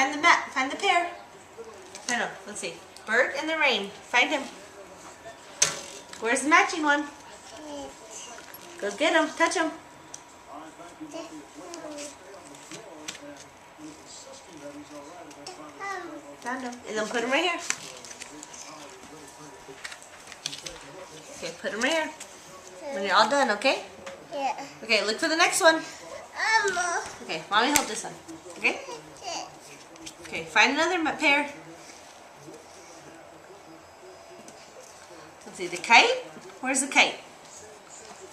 find the mat. Find the pair. I know. Let's see. Bert and the rain. Find him. Where's the matching one? Go get him. Touch him. Found him. And then put him right here. Okay, put him right here. When you're all done, okay? Yeah. Okay, look for the next one. Okay, mommy hold this one. Okay? Okay, find another pair. Let's see, the kite? Where's the kite?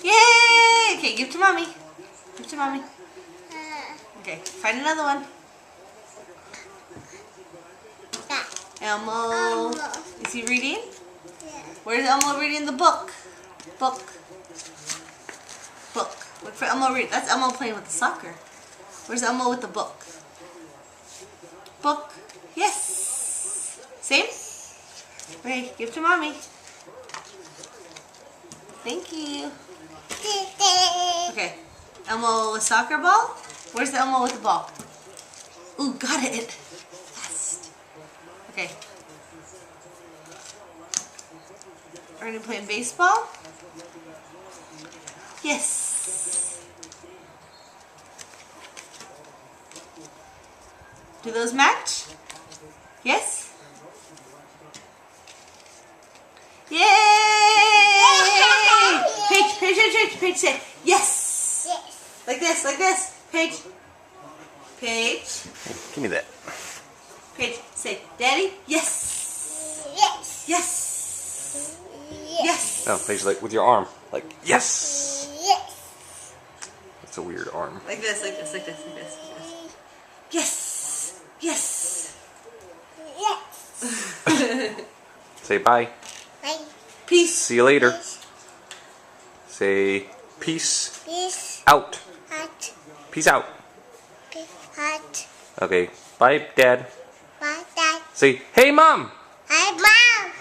Yay! Okay, give it to mommy. Give it to mommy. Okay, find another one. Elmo. Is he reading? Yeah. Where's Elmo reading the book? Book. Book. Look for Elmo read. That's Elmo playing with the soccer. Where's Elmo with the book? Book. Yes. Same? Okay, give it to mommy. Thank you. Okay. Elmo with soccer ball? Where's the Elmo with the ball? Ooh, got it. Fast. Okay. Are you playing baseball? Yes. Do those match? Yes? Yay! Paige, say yes. Yes. Like this. Paige. Paige. Give me that. Paige, say Daddy, yes. Yes. Yes. Yes. Yes. No, Paige, like with your arm. Like, yes! Yes. That's a weird arm. Like this. Yes. Yes. Yes. Say bye. Bye. Peace. See you later. Say peace Peace. out. Hot. Peace out. Hot. Okay. Bye, Dad. Bye, Dad. Say, hey, Mom. Hi, Mom.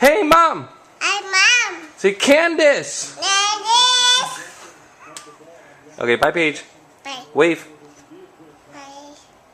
Hey, Mom. Hi, Mom. Say, Candace. Daddy. Okay, bye, Paige. Bye. Wave.